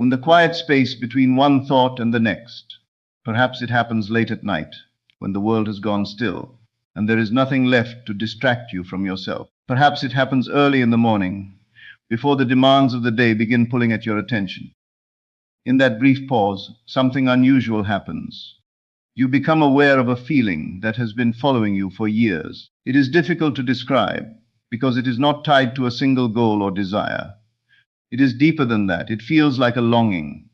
in the quiet space between one thought and the next. Perhaps it happens late at night, when the world has gone still, and there is nothing left to distract you from yourself. Perhaps it happens early in the morning, before the demands of the day begin pulling at your attention. In that brief pause, something unusual happens. You become aware of a feeling that has been following you for years. It is difficult to describe, because it is not tied to a single goal or desire. It is deeper than that. It feels like a longing,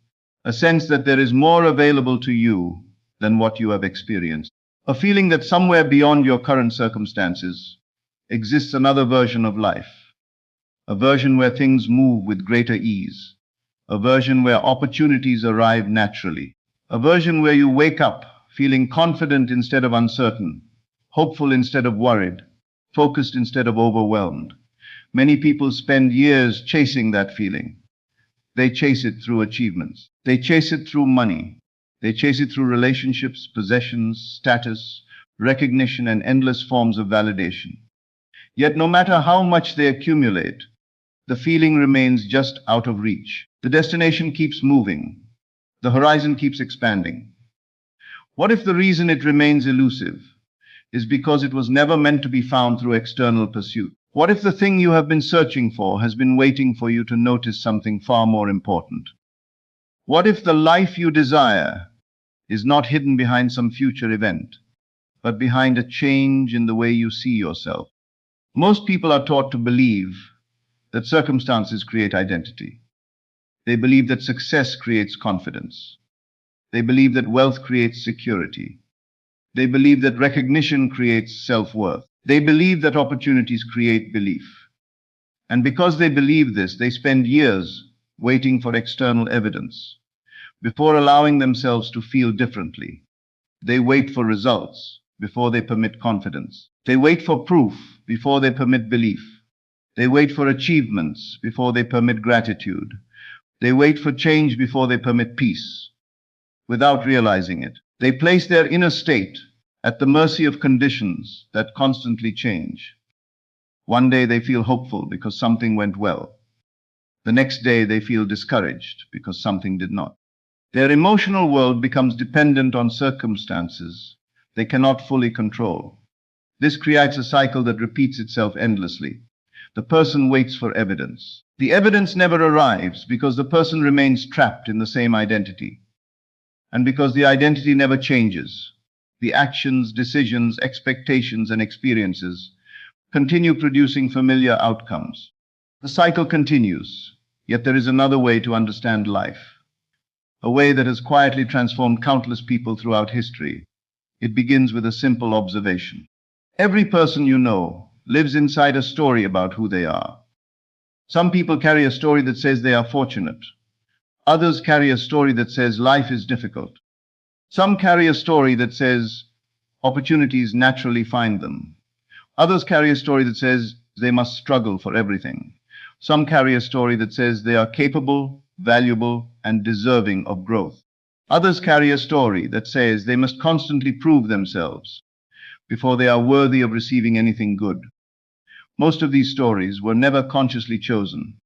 a sense that there is more available to you than what you have experienced. A feeling that somewhere beyond your current circumstances exists another version of life, a version where things move with greater ease, a version where opportunities arrive naturally, a version where you wake up feeling confident instead of uncertain, hopeful instead of worried, focused instead of overwhelmed. Many people spend years chasing that feeling. They chase it through achievements. They chase it through money. They chase it through relationships, possessions, status, recognition, and endless forms of validation. Yet no matter how much they accumulate, the feeling remains just out of reach. The destination keeps moving. The horizon keeps expanding. What if the reason it remains elusive is because it was never meant to be found through external pursuit? What if the thing you have been searching for has been waiting for you to notice something far more important? What if the life you desire is not hidden behind some future event, but behind a change in the way you see yourself? Most people are taught to believe that circumstances create identity. They believe that success creates confidence. They believe that wealth creates security. They believe that recognition creates self-worth. They believe that opportunities create belief. And because they believe this, they spend years waiting for external evidence before allowing themselves to feel differently. They wait for results before they permit confidence. They wait for proof before they permit belief. They wait for achievements before they permit gratitude. They wait for change before they permit peace. Without realizing it, they place their inner state at the mercy of conditions that constantly change. One day they feel hopeful because something went well. The next day they feel discouraged because something did not. Their emotional world becomes dependent on circumstances they cannot fully control. This creates a cycle that repeats itself endlessly. The person waits for evidence. The evidence never arrives because the person remains trapped in the same identity. And because the identity never changes, the actions, decisions, expectations, and experiences continue producing familiar outcomes. The cycle continues, yet there is another way to understand life, a way that has quietly transformed countless people throughout history. It begins with a simple observation. Every person you know lives inside a story about who they are. Some people carry a story that says they are fortunate. Others carry a story that says life is difficult. Some carry a story that says opportunities naturally find them. Others carry a story that says they must struggle for everything. Some carry a story that says they are capable, valuable, and deserving of growth. Others carry a story that says they must constantly prove themselves before they are worthy of receiving anything good. Most of these stories were never consciously chosen.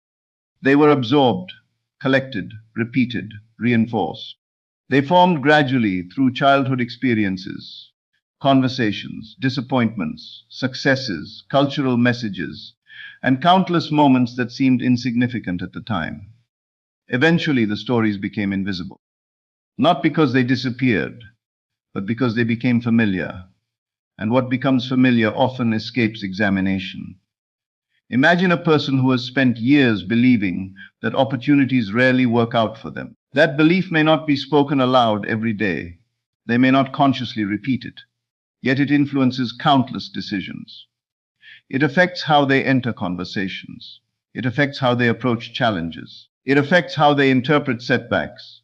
They were absorbed, collected, repeated, reinforced. They formed gradually through childhood experiences, conversations, disappointments, successes, cultural messages, and countless moments that seemed insignificant at the time. Eventually, the stories became invisible. Not because they disappeared, but because they became familiar. And what becomes familiar often escapes examination. Imagine a person who has spent years believing that opportunities rarely work out for them. That belief may not be spoken aloud every day. They may not consciously repeat it. Yet it influences countless decisions. It affects how they enter conversations. It affects how they approach challenges. It affects how they interpret setbacks.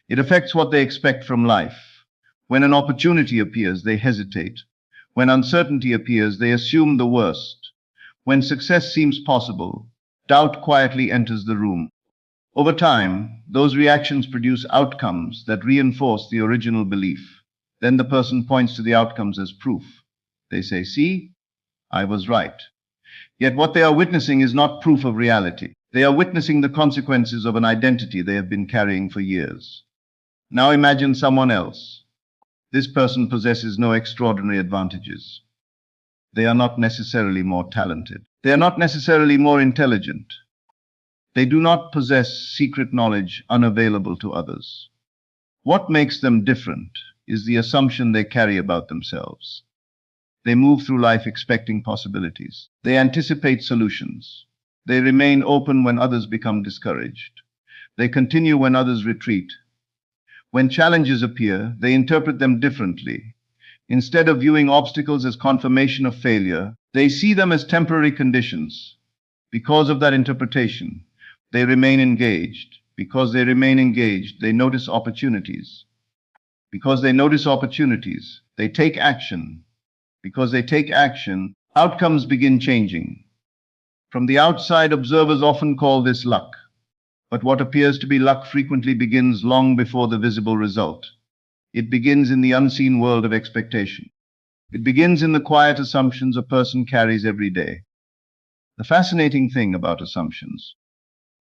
It affects what they expect from life. When an opportunity appears, they hesitate. When uncertainty appears, they assume the worst. When success seems possible, doubt quietly enters the room. Over time, those reactions produce outcomes that reinforce the original belief. Then the person points to the outcomes as proof. They say, "See, I was right." Yet what they are witnessing is not proof of reality. They are witnessing the consequences of an identity they have been carrying for years. Now imagine someone else. This person possesses no extraordinary advantages. They are not necessarily more talented. They are not necessarily more intelligent. They do not possess secret knowledge unavailable to others. What makes them different is the assumption they carry about themselves. They move through life expecting possibilities. They anticipate solutions. They remain open when others become discouraged. They continue when others retreat. When challenges appear, they interpret them differently. Instead of viewing obstacles as confirmation of failure, they see them as temporary conditions. Because of that interpretation, they remain engaged. Because they remain engaged, they notice opportunities. Because they notice opportunities, they take action. Because they take action, outcomes begin changing. From the outside, observers often call this luck. But what appears to be luck frequently begins long before the visible result. It begins in the unseen world of expectation. It begins in the quiet assumptions a person carries every day. The fascinating thing about assumptions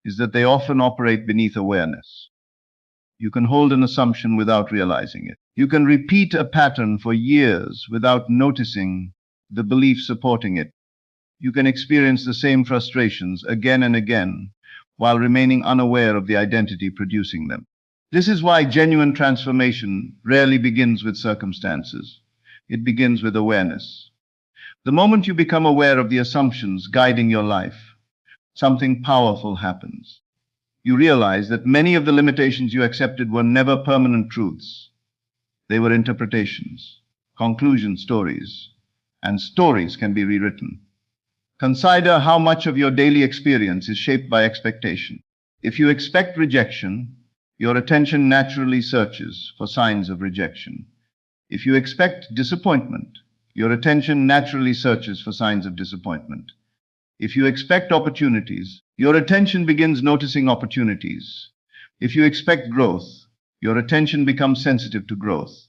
is that they often operate beneath awareness. You can hold an assumption without realizing it. You can repeat a pattern for years without noticing the belief supporting it. You can experience the same frustrations again and again while remaining unaware of the identity producing them. This is why genuine transformation rarely begins with circumstances. It begins with awareness. The moment you become aware of the assumptions guiding your life, something powerful happens. You realize that many of the limitations you accepted were never permanent truths. They were interpretations, conclusion stories, and stories can be rewritten. Consider how much of your daily experience is shaped by expectation. If you expect rejection, your attention naturally searches for signs of rejection. If you expect disappointment, your attention naturally searches for signs of disappointment. If you expect opportunities, your attention begins noticing opportunities. If you expect growth, your attention becomes sensitive to growth.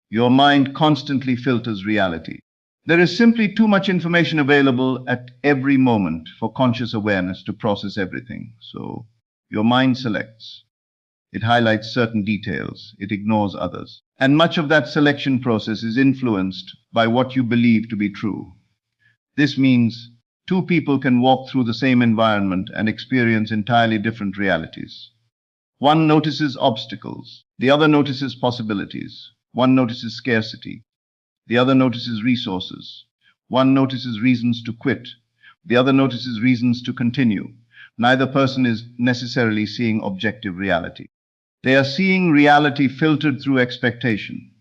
Your mind constantly filters reality. There is simply too much information available at every moment for conscious awareness to process everything. So your mind selects. It highlights certain details. It ignores others. And much of that selection process is influenced by what you believe to be true. This means two people can walk through the same environment and experience entirely different realities. One notices obstacles. The other notices possibilities. One notices scarcity. The other notices resources. One notices reasons to quit. The other notices reasons to continue. Neither person is necessarily seeing objective reality. They are seeing reality filtered through expectation.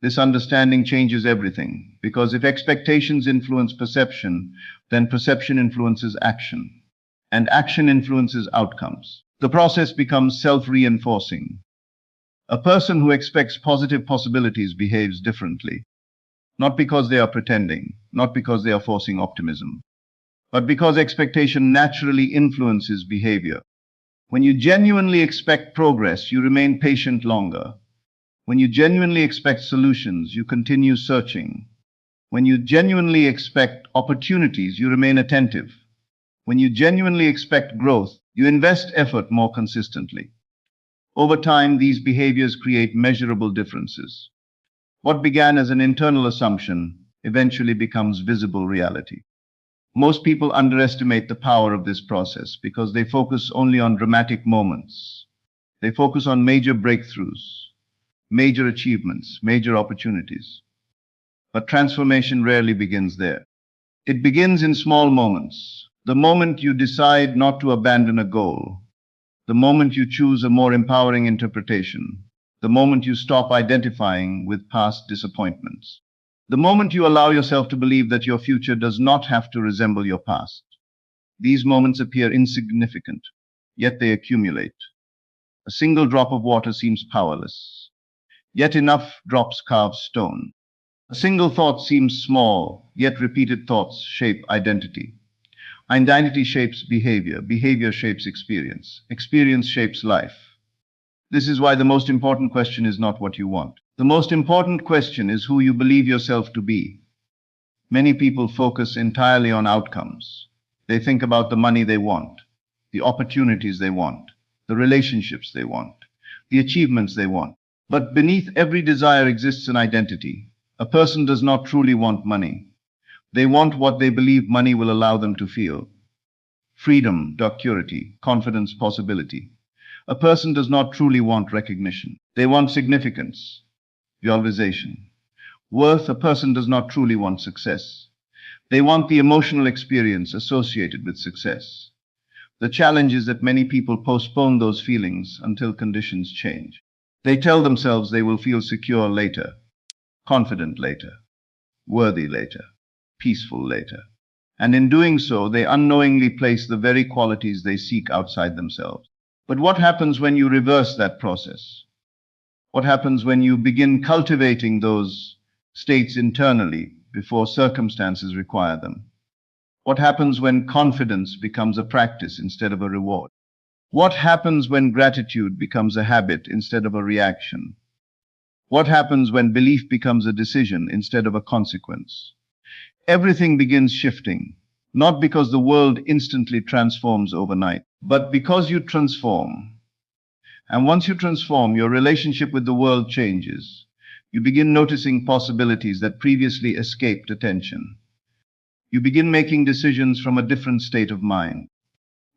This understanding changes everything, because if expectations influence perception, then perception influences action, and action influences outcomes. The process becomes self-reinforcing. A person who expects positive possibilities behaves differently, not because they are pretending, not because they are forcing optimism, but because expectation naturally influences behavior. When you genuinely expect progress, you remain patient longer. When you genuinely expect solutions, you continue searching. When you genuinely expect opportunities, you remain attentive. When you genuinely expect growth, you invest effort more consistently. Over time, these behaviors create measurable differences. What began as an internal assumption eventually becomes visible reality. Most people underestimate the power of this process because they focus only on dramatic moments. They focus on major breakthroughs, major achievements, major opportunities. But transformation rarely begins there. It begins in small moments. The moment you decide not to abandon a goal, the moment you choose a more empowering interpretation, the moment you stop identifying with past disappointments, the moment you allow yourself to believe that your future does not have to resemble your past. These moments appear insignificant, yet they accumulate. A single drop of water seems powerless, yet enough drops carve stone. A single thought seems small, yet repeated thoughts shape identity. Identity shapes behavior. Behavior shapes experience. Experience shapes life. This is why the most important question is not what you want. The most important question is who you believe yourself to be. Many people focus entirely on outcomes. They think about the money they want, the opportunities they want, the relationships they want, the achievements they want. But beneath every desire exists an identity. A person does not truly want money. They want what they believe money will allow them to feel. Freedom, security, confidence, possibility. A person does not truly want recognition. They want significance, visualization. Worth. A person does not truly want success. They want the emotional experience associated with success. The challenge is that many people postpone those feelings until conditions change. They tell themselves they will feel secure later, confident later, worthy later, peaceful later. And in doing so, they unknowingly place the very qualities they seek outside themselves. But what happens when you reverse that process? What happens when you begin cultivating those states internally before circumstances require them? What happens when confidence becomes a practice instead of a reward? What happens when gratitude becomes a habit instead of a reaction? What happens when belief becomes a decision instead of a consequence? Everything begins shifting, not because the world instantly transforms overnight, but because you transform. And once you transform, your relationship with the world changes. You begin noticing possibilities that previously escaped attention. You begin making decisions from a different state of mind.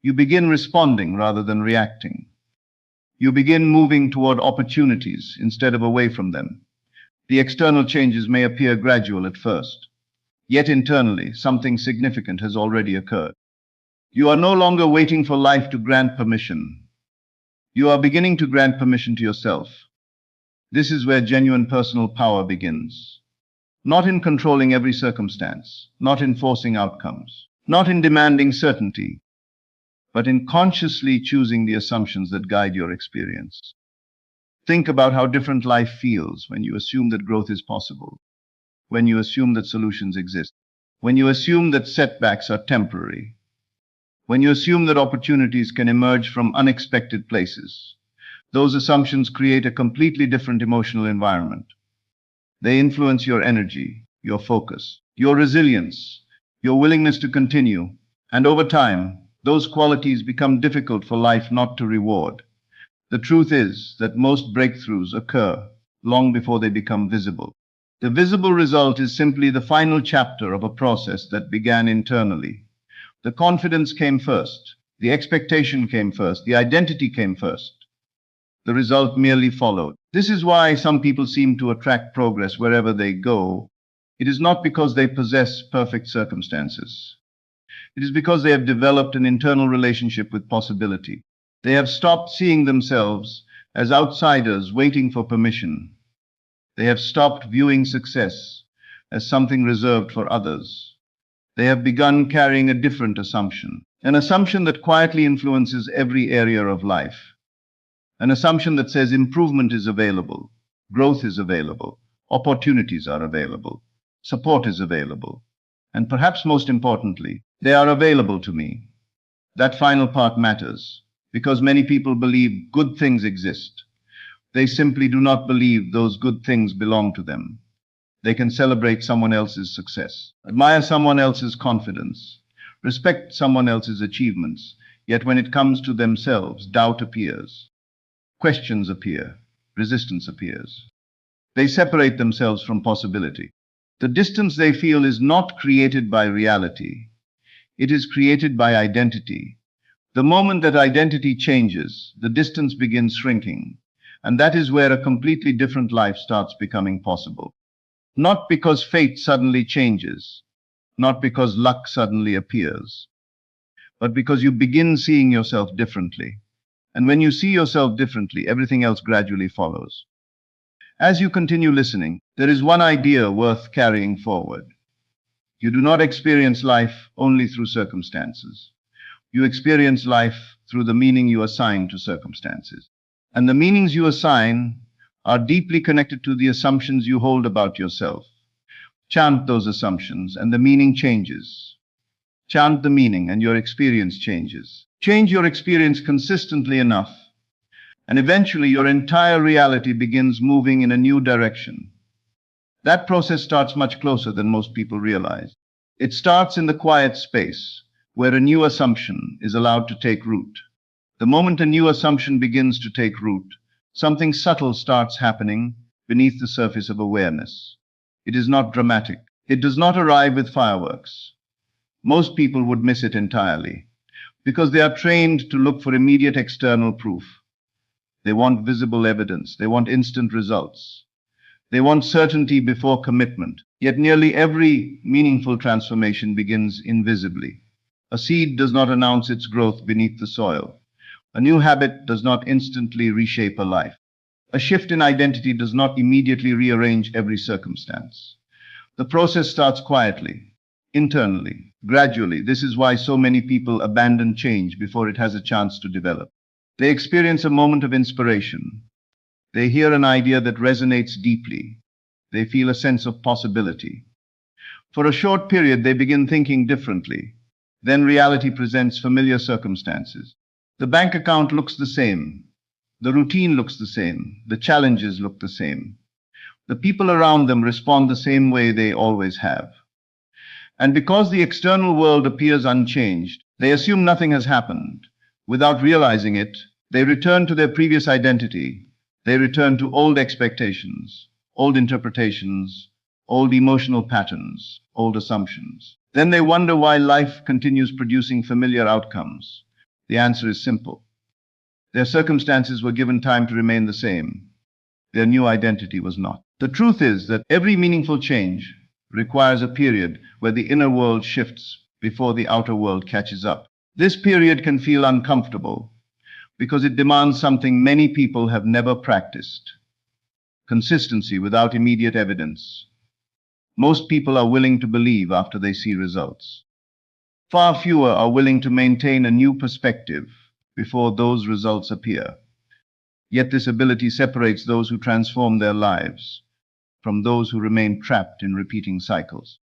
You begin responding rather than reacting. You begin moving toward opportunities instead of away from them. The external changes may appear gradual at first, yet internally something significant has already occurred. You are no longer waiting for life to grant permission. You are beginning to grant permission to yourself. This is where genuine personal power begins. Not in controlling every circumstance, not in forcing outcomes, not in demanding certainty, but in consciously choosing the assumptions that guide your experience. Think about how different life feels when you assume that growth is possible, when you assume that solutions exist, when you assume that setbacks are temporary, when you assume that opportunities can emerge from unexpected places. Those assumptions create a completely different emotional environment. They influence your energy, your focus, your resilience, your willingness to continue, and over time, those qualities become difficult for life not to reward. The truth is that most breakthroughs occur long before they become visible. The visible result is simply the final chapter of a process that began internally. The confidence came first, the expectation came first, the identity came first. The result merely followed. This is why some people seem to attract progress wherever they go. It is not because they possess perfect circumstances. It is because they have developed an internal relationship with possibility. They have stopped seeing themselves as outsiders waiting for permission. They have stopped viewing success as something reserved for others. They have begun carrying a different assumption, an assumption that quietly influences every area of life. An assumption that says improvement is available, growth is available, opportunities are available, support is available, and perhaps most importantly, they are available to me. That final part matters, because many people believe good things exist. They simply do not believe those good things belong to them. They can celebrate someone else's success, admire someone else's confidence, respect someone else's achievements, yet when it comes to themselves, doubt appears. Questions appear, resistance appears. They separate themselves from possibility. The distance they feel is not created by reality. It is created by identity. The moment that identity changes, the distance begins shrinking, and that is where a completely different life starts becoming possible. Not because fate suddenly changes, not because luck suddenly appears, but because you begin seeing yourself differently. And when you see yourself differently, everything else gradually follows. As you continue listening, there is one idea worth carrying forward. You do not experience life only through circumstances. You experience life through the meaning you assign to circumstances. And the meanings you assign are deeply connected to the assumptions you hold about yourself. Chant those assumptions, and the meaning changes. Chant the meaning, and your experience changes. Change your experience consistently enough, and eventually your entire reality begins moving in a new direction. That process starts much closer than most people realize. It starts in the quiet space, where a new assumption is allowed to take root. The moment a new assumption begins to take root, something subtle starts happening beneath the surface of awareness. It is not dramatic. It does not arrive with fireworks. Most people would miss it entirely because they are trained to look for immediate external proof. They want visible evidence. They want instant results. They want certainty before commitment. Yet nearly every meaningful transformation begins invisibly. A seed does not announce its growth beneath the soil. A new habit does not instantly reshape a life. A shift in identity does not immediately rearrange every circumstance. The process starts quietly, internally, gradually. This is why so many people abandon change before it has a chance to develop. They experience a moment of inspiration. They hear an idea that resonates deeply. They feel a sense of possibility. For a short period, they begin thinking differently. Then reality presents familiar circumstances. The bank account looks the same. The routine looks the same. The challenges look the same. The people around them respond the same way they always have. And because the external world appears unchanged, they assume nothing has happened. Without realizing it, they return to their previous identity. They return to old expectations, old interpretations, old emotional patterns, old assumptions. Then they wonder why life continues producing familiar outcomes. The answer is simple. Their circumstances were given time to remain the same. Their new identity was not. The truth is that every meaningful change requires a period where the inner world shifts before the outer world catches up. This period can feel uncomfortable because it demands something many people have never practiced: consistency without immediate evidence. Most people are willing to believe after they see results. Far fewer are willing to maintain a new perspective before those results appear. Yet this ability separates those who transform their lives from those who remain trapped in repeating cycles.